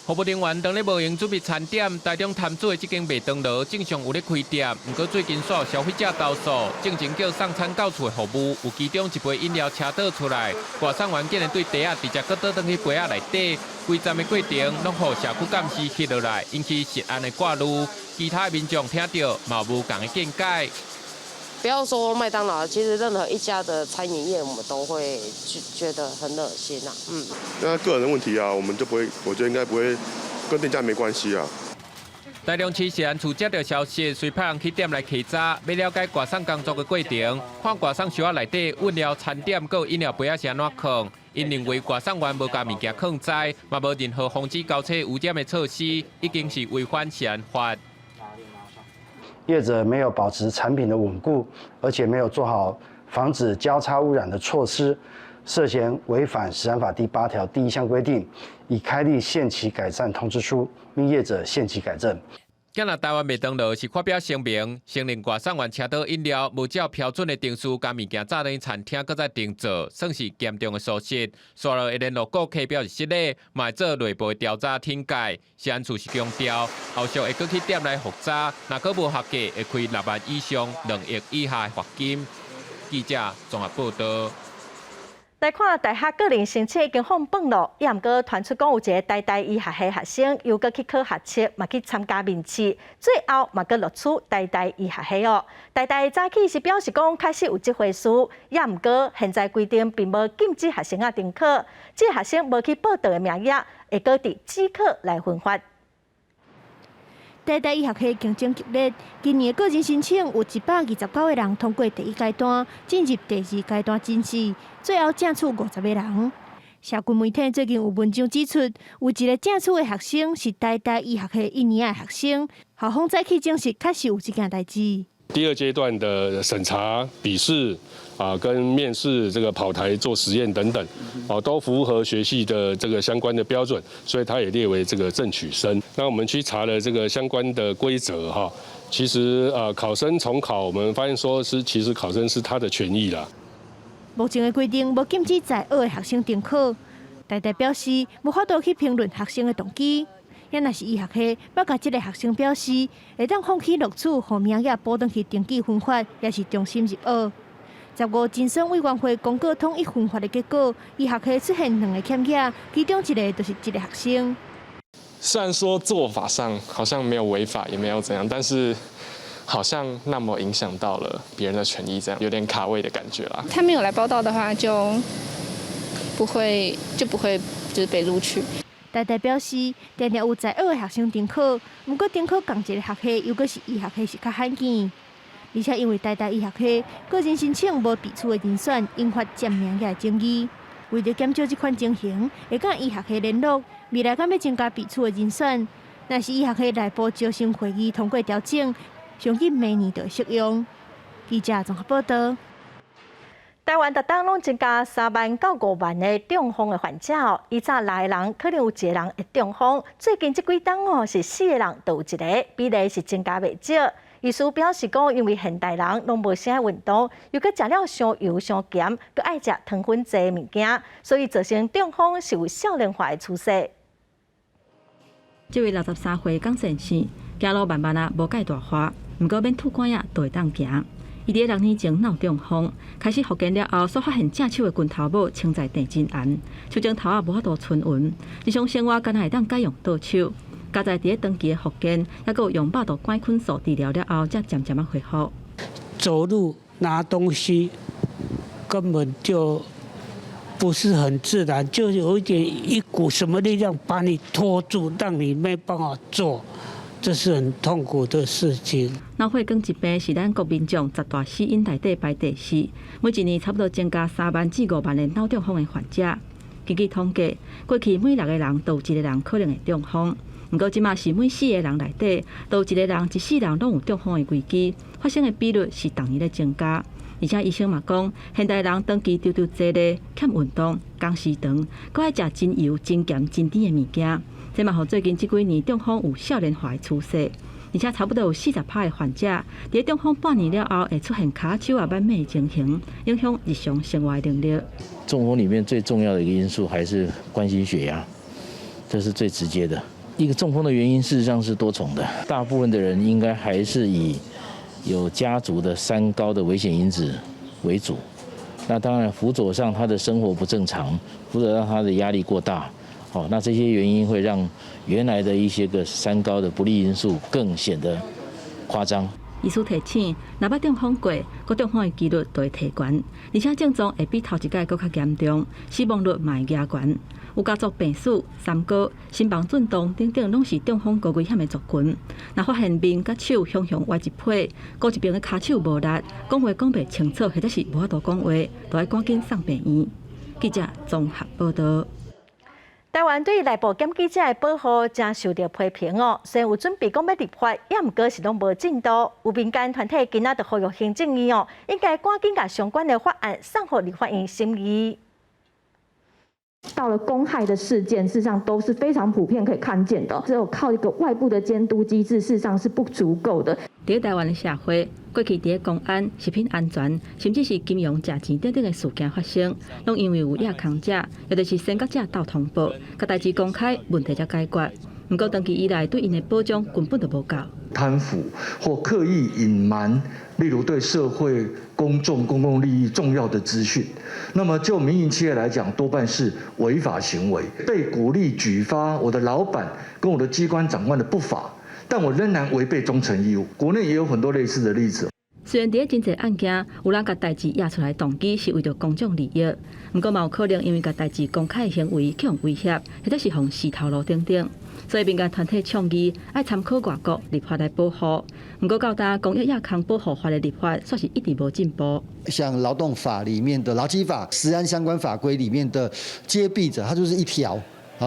服务人员当咧无闲准备餐点，台中潭子的这间麦当劳正常有咧开店，不过最近所有消费者投诉，正经叫送餐到厝的服务，有其中一杯饮料车倒出来，外送员竟然对袋仔直接搁倒转去杯仔内底，规站的过程拢互社区监视翕落来，引起食安的挂虑。其他民众听到嘛无共的见解。不要说麦当劳，其实任何一家的餐饮业，我们都会觉得很恶心啊。那个人的问题啊，我们就不会，我觉得应该不会跟店家没关系啊。台中市食安处接到消息，随派人去店来稽查，要了解挂送工作的过程，看挂送箱内底饮料、餐点、佮饮料杯是安怎放。因认为挂送员无将物件放在，嘛无任何防止交叉污染的措施，已经是违反食安法。业者没有保持产品的稳固，而且没有做好防止交叉污染的措施，涉嫌违反食安法第8条第1项规定，已开立限期改善通知书，命业者限期改正。今日台湾麦当劳是发表声明，承认挂送员车倒饮料无照标准的定数，将物件炸进餐厅，搁再定做，算是严重的疏失。随后会联络顾客表示失礼，嘛会做内部调查听解。食安处是强调，后续会搁去店内复查，若搁无合格，会开6万以上2亿以下的罚金。记者综合报道。来看大学个人申请已经放榜了，也毋过传出讲有一个台大医学系学生又搁去考学测，嘛去参加面试，最后嘛搁录取台大医学系哦。台大早起是表示讲开始有这回事，也毋过现在规定并无禁止学生啊停课，这学生无去报到的名额会搁伫指考来分发。台大医学系竞争激烈，今年个人申请有129个人通过第1阶段，进入第2阶段甄试，最后正取50个人。社群媒体最近有文章指出，有一个正取的学生是台大医学系1年的学生，校方早起证实确实有这件代志。第2阶段的审查、笔试跟面试这个跑台做实验等等，都符合学系的这个相关的标准，所以它也列为这个正取生。那我们去查了这个相关的规则哈，其实考生重考，我们发现说其实考生是他的权益啦。目前的规定无禁止在学的学生停课，台大表示无法度去评论学生的动机。也若是医学系，要甲这个学生表示，会当放弃录取，互名额补转去登记分发，也是重新入学。15晋升委员会公告统一分发的结果，医学系出现2个欠额，其中一个就是这个学生。虽然说做法上好像没有违法，也没有怎样，但是好像那么影响到了别人的权益，这样有点卡位的感觉啦。他没有来报到的话，就不会就是被录取。台大表示，常常有在学的学生停课，不过停课同一个学系，又搁是医学系是较罕见。而且因为台大医学系个人申请无必须的人选，引发占名额的争议。为了减少这款情形，会甲医学系联络，未来敢要增加必须的人选。若是医学系内部招生会议通过调整，相信明年就会适用。记者综合报道。台湾每天拢增加3万到5万的中风的患者哦，以早6个人可能有1个人会中风，最近这几天哦是4个人都有1个，比例是增加袂少。医师表示讲，因为现代人拢无啥运动，又搁食了伤油伤咸，搁爱食糖分侪物件，所以造成中风是有少年化的趋势。这位63岁江先生，走路慢慢啊，无介大花，毋过免拄拐啊，都会当行。伊伫2年前闹中风，开始复健了后，所发现正手的拳头母青在地真红，手指头啊无法度伸匀，日常生活敢若会当改用倒手。加在伫长期的复健，还有用肉毒杆菌素治疗了后，才渐渐啊恢复。走路拿东西根本就不是很自然，就有一股什么力量把你拖住，让你没办法做。这是很痛苦的事情。脑血管疾病是咱国民众10大死因内底排第4，每一年差不多增加3万至5万的脑中风的患者。根据统计，过去每6个人都有1个人可能会中风，不过即马是每4个人内底都有1个人、1世人拢有中风的危机，发生的比率是同年咧增加。而且医生嘛讲，现代人长期坐坐咧，欠运动、工时长，搁爱食真油、真咸、真甜的物件。这嘛，互最近这几年中风有少年化的趋势，而且差不多有40%的患者，伫中风半年了后，会出现骹手啊、慢的情形，影响日常生活的能力。中风里面最重要的一个因素还是关心血压，这是最直接的。一个中风的原因事实上是多重的，大部分的人应该还是以有家族的3高的危险因子为主。那当然，辅佐上他的生活不正常，辅佐上他的压力过大。那这些原因会让原来的一些个3高的不利因素更显得夸张。医师提醒，若捌中风过，各中风的几率都会提悬，而且症状会比头一届更较严重，死亡率嘛会加悬。有家族病史、三高、心房震动等等，拢是中风高危险的族群。若发现面甲手向歪一批，高一边的骹手无力，讲话讲袂清楚，或者是无法度讲话，就要赶紧送病院。记者综合报道。台湾对内部检举者的保护正受到批评哦，虽然有准备讲要立法，也毋过是拢无进度。有民间团体今仔就呼吁行政院哦，应该赶紧把相关的法案送予立法院审议。到了公害的事件，事实上都是非常普遍可以看见的。只有靠一个外部的监督机制，事实上是不足够的。伫台湾的社会，过去伫公安、食品安全，甚至是金融、食钱等等的事件发生，拢因为有亚康者，也就是先甲者斗通报，甲代志公开，问题才解决。不过长期以来，对因的保障根本就无够。贪腐或刻意隐瞒，例如对社会公众、公共利益重要的资讯，那么就民营企业来讲，多半是违法行为，被鼓励举发我的老板跟我的机关长官的不法，但我仍然违背忠诚义务。国内也有很多类似的例子。虽然伫真侪案件，有人甲代志压出来动机是为着公众利益，不过嘛有可能因为甲代志公开的行为去互威胁，或者是互洗头路等等。所以民间团体倡议爱参考外国立法来保护。不过到达公益亚康保护法的立法，算是一直无进步。像劳动法里面的劳基法、食安相关法规里面的揭弊者，它就是一条。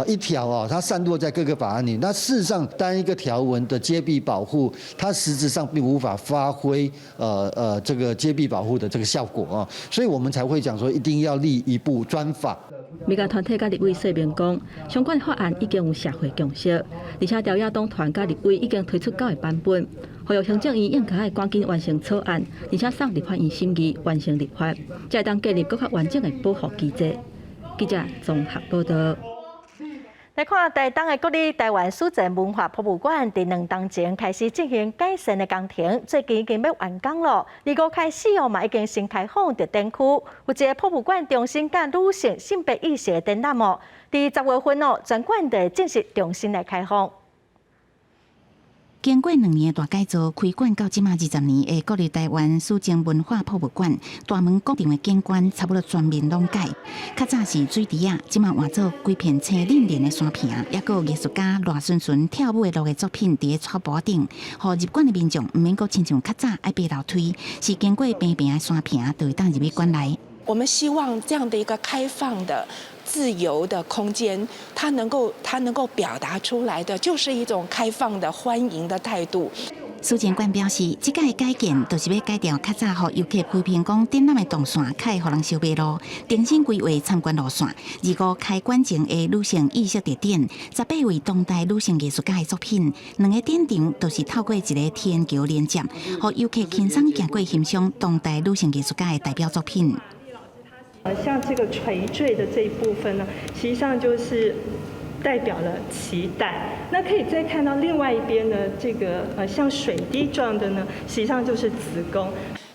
一条它散落在各个法案里。那事实上，单一个条文的揭弊保护，它实质上并无法发挥这个揭弊保护的这个效果所以我们才会讲说，一定要立一部专法。民间团体甲立委说明讲，相关法案已经有社会共识，而且朝野党团甲立委已经推出9个版本，呼吁行政院应该赶紧完成草案，而且送立法院审议，完成立法，才会当建立更较完整的保护机制。记者综合报道。来看台东的国立台湾史前文化博物馆，伫2天前开始进行改善的工程，最近已经要完工了。25开始嘛已经先开放特展区，有一个博物馆重新甲女性性别意识的展览哦。伫10月份全馆就正式重新来开放。经过2年的大改造，开馆到即马20年的国立台湾史前文化博物馆，大门固定的景观差不多全面拢改。较早是水池啊，即马换做规片青泠泠的山坪，也有艺术家赖顺顺跳舞的路的作品伫草坡顶，互入馆的民众毋免阁亲像较早爱爬楼梯，是经过平平的山坪就会当入去馆内。我们希望这样的一个开放的、自由的空间，它能够表达出来的，就是一种开放的、欢迎的态度。史前馆表示，即届改建就是要改掉较早互游客批评讲展览的动线，较会互人收买路，重新规划参观路线。25开馆前的女性意识特展，18位当代女性艺术家的作品，2个展场都是透过一个天桥连接，互游客轻松行过欣赏当代女性艺术家的代表作品。像这个垂坠的这一部分呢，实际上就是代表了脐带。那可以再看到另外一边呢，这个像水滴状的呢，实际上就是子宫。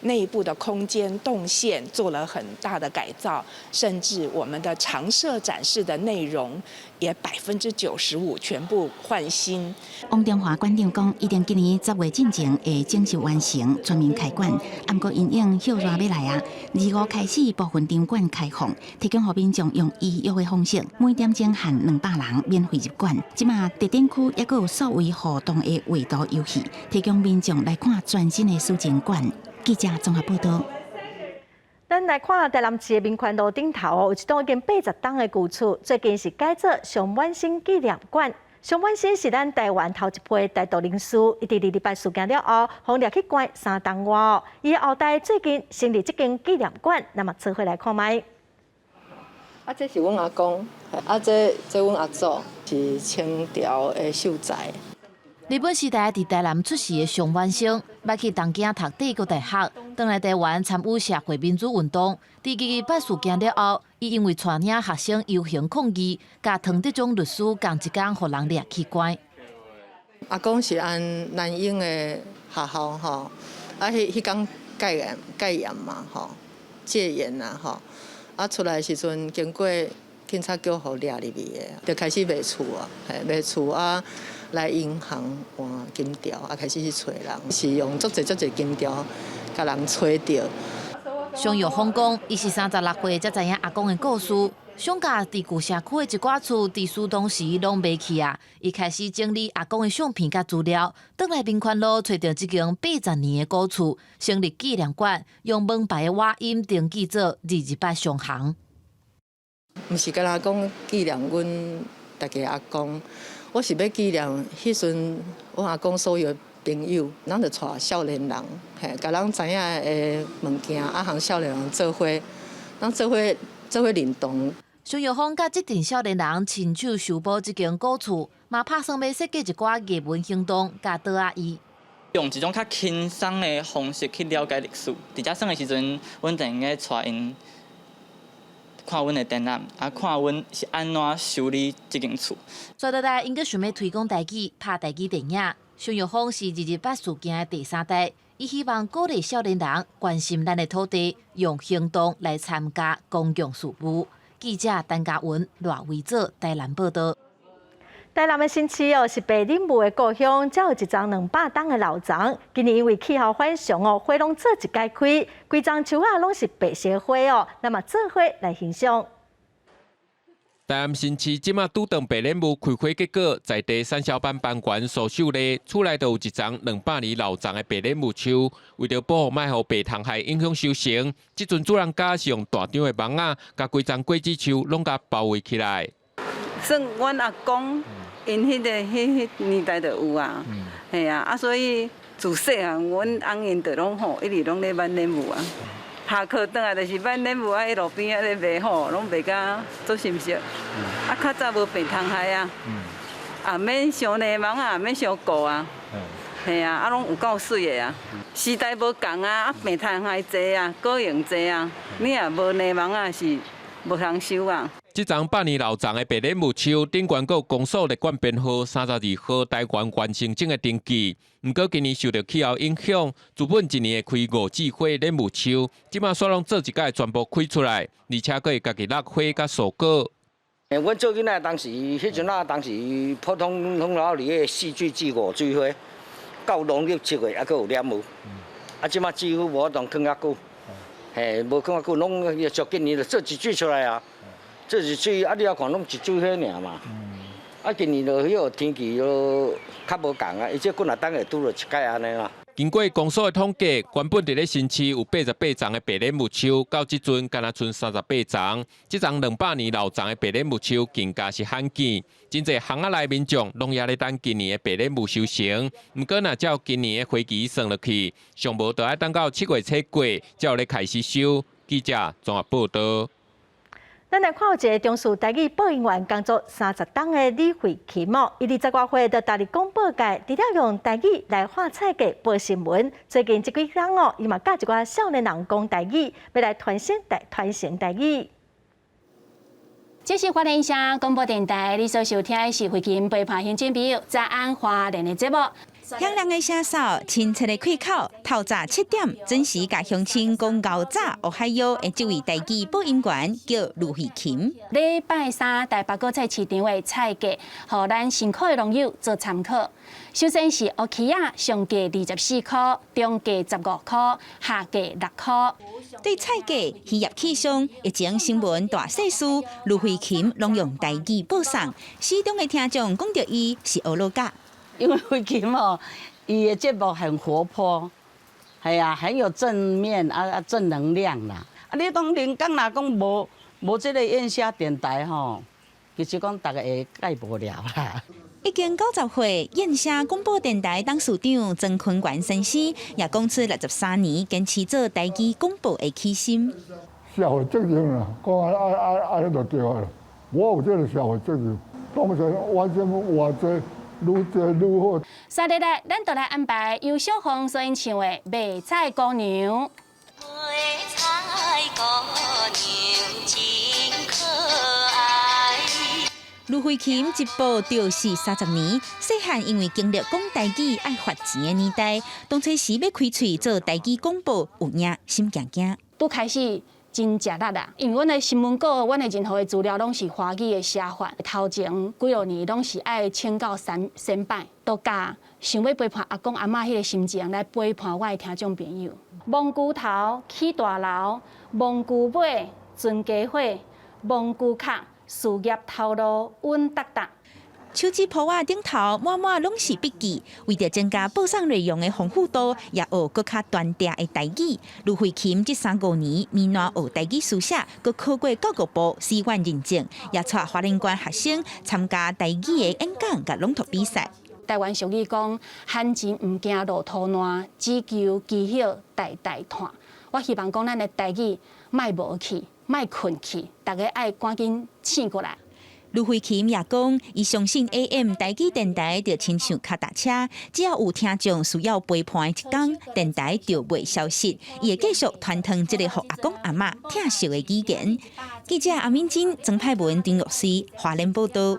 内部的空间动线做了很大的改造，甚至我们的常设展示的内容也95%全部换新。王中华馆长讲，一定今年10月进前会正式完成全面开馆，不过因应休热要来啊，25开始部分场馆开放，提供予民众用预约的方式，每点钟限200人免费入馆。即马特展区也有数位互动的画图游戏，提供民众来看全新的史前馆。记者综合报道。咱来看台南市的民权路顶头有一栋已经80栋的旧厝，最近是改做上万新纪念馆。上万新是咱台湾头一批大道领事，伊伫礼拜事件了后，互掠去关3栋外。伊后代最近成立这间纪念馆，那么做伙来看卖。这是阮阿公，这阮阿祖是清朝的秀才。日本时代伫台南出世的上万生，捌去东京读帝国大学，回来台湾参与社会民主运动。伫228事件了后，伊因为带领学生游行抗议，甲唐德宗律师同一天，互人掠去关。阿公是按南英的学校吼，迄天戒严嘛吼，戒严啦吼，出来的时阵经过警察局互掠入去的，就开始卖厝啊，卖厝啊。来银行换金条，开始去找人，是用足侪金条，甲人找到。上玉峰讲，伊是36岁才知影阿公的故事，上架伫旧社区的一寡厝，伫施工时拢卖去啊。伊开始整理阿公的相片甲资料，倒来民权路找到一间80年的古厝，成立纪念馆，用门牌的瓦印登记做228上行。毋是敢若讲纪念阮大家阿公，我是要纪念迄阵我阿公所有朋友，咱就带少年人，嘿，甲人知影的物件，啊，和少年人做伙，咱做伙认同。孙玉芳甲这群少年人亲手修补这间古厝，嘛拍算要设计一寡艺文行动，甲倒啊伊。用一种较轻松的方式去了解历史。伫遮耍的时阵，阮就应该带因看阮的展览，啊，看阮是安怎修理这间厝。再倒来，因阁想要推广台语、拍台语电影。孙玉芳是228事件的第3代，伊希望鼓励少年人关心咱的土地，用行动来参加公共事务。记者陈嘉文、赖维做台南报道。台南的新市是白林木的故乡，才有一丛200栋的老庄。今年因为气候反常花拢做一解开，规丛树啊拢是白色花那么做花来欣赏。台南新市即马拄当白莲木开花结果，在地产销班班员所秀丽，厝内就有一丛200年老丛的白莲木树，为着保护莫互白虫害影响收成，即阵主人家是用大张的网仔，甲规丛果子树拢甲包围起来。算阮阿公因迄年代就有啊，系啊，所以自细汉阮翁因就拢一直拢咧挽莲木啊。下课转来就是挽莲木啊，喺路边啊咧卖拢卖甲做新色。啊，较早无白虫害啊，也免伤泥网啊，也免伤固啊，系啊，拢有够水的啊。时代无共啊，白虫害济啊，果蝇济啊，你也无泥网啊是无通收啊。这丛100年老丛的白莲木树，顶悬有公所立管编号32号台湾完成证的登记。不过今年受到气候影响，原本一年会开5枝花莲木树，即马煞拢做一届全部开出来，而且佫会家己落花甲蔬果。阮做囡仔当时，迄阵啊，当时普通老里个4枝至5枝花，到农历7月还佫有莲木。啊，即马几乎无当放遐久，嘿，无放遐久，拢足今年就做一枝出来啊。这是水啊，你也看拢一水花尔嘛。啊，今年就迄个天气就较无共啊，而且几若等下拄着一届安尼啦。经过公所的统计，原本伫咧新市有88丛的白莲木树，到即阵敢若剩38丛。即丛200年老丛的白莲木树更加是罕见，真侪巷仔内民众拢也咧等今年的白莲木收成。毋过若照今年的花期算落去，上无就要等到7月初过，才有咧开始收。记者综合报道。咱来看有一个中视台语播音员工作30档的李慧琴伊伫10多岁就踏入广播界，除了用台语来画菜价、报新闻，最近这几天伊嘛教一寡少年人讲台语，要来传承台语。这是花莲县广播电台，你所收听的是慧琴陪伴乡亲朋友早安花莲的节目。响亮的声哨，清澈的开口，透早7点准时甲乡亲讲高早。哦嗨哟，这位台语播音员叫卢慧琴。礼拜3台北果菜市场的菜价，互咱辛苦的农友做参考。首先是乌鸡仔上价24块，中价15块，下价6块。对菜价鱼业气象，一前新闻大细事，卢慧琴拢用台语报送。市中的听众讲到伊是欧罗家。因为慧琴伊的节目很活泼，系啊，很有正面正能量啦。你讲人讲若讲无这个燕声电台其实讲大家会介无聊啦。已经90岁，燕声广播电台董事长曾坤元先生也讲出63年坚持做台语广播的起心。社会责任啦，讲安就对啊。我有这个社会责任，当然完全偌济。愈做愈好。三日来，咱就来安排由小凤所演唱的《卖菜姑娘》。卖菜姑娘真可爱。卢慧琴一步就是30年，细汉因为经历讲台语爱发钱的年代，当初时要开喙做台语广播，有影心惊惊。拄开始。真食力啦，因为阮的新闻稿、阮的任何的资料拢是华语的写法。头前几落年拢是爱请教先摆，都教想要陪伴阿公阿嬷迄个心情来陪伴我的听众朋友。蒙古头起大楼，蒙古尾存家伙，蒙古卡，事业头路稳当当。手机铺仔顶头满满拢是笔记，为着增加报送内容的丰富度，也学更较端正的台语。卢慧琴这3-5年，闽南学台语书写，佮考过教育部4院认证，也带花莲县学生参加台语的演讲甲朗读比赛。台湾俗语讲：罕钱毋惊落土烂，只求记晓代代传。我希望讲咱的台语莫无去，莫困去，大家爱赶紧醒过来。卢慧琴也讲，伊相信 AM 台语电台就亲像脚踏车，只要有听众需要陪伴一天，电台就袂消失。伊会继续传承这个互阿公阿嬷听熟的语言。记者阿敏珍、曾派文、丁律师，华联报道。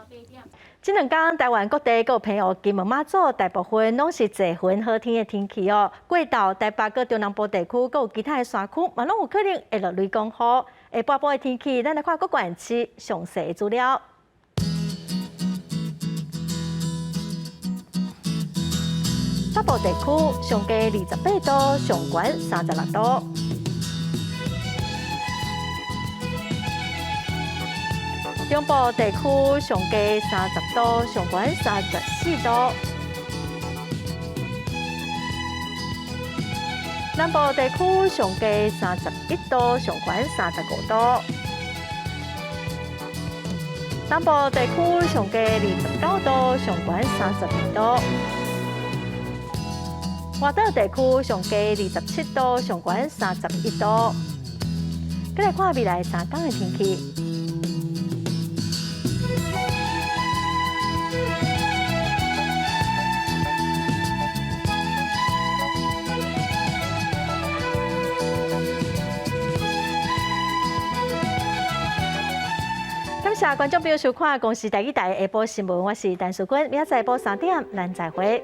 这2天，台湾各地各朋友金门马祖大部分拢是侪云好天的天气哦。过到台北佮中南部地区，佮有其他的山区，嘛拢有可能会落雷公雨。下半部的天气，咱来看各县市详细的资料。北部地区上低28度，上悬36度。中部地区上低30度，上悬34度。南部地区上低31度，上悬35度。南部地区上低29度，上悬32度。华岛地区上低27度，上悬31度。再来看未来3天的天气。感谢观众朋友收看《公视台语台下晡新闻》，我是陈淑君，明仔载下晡3点，咱再会。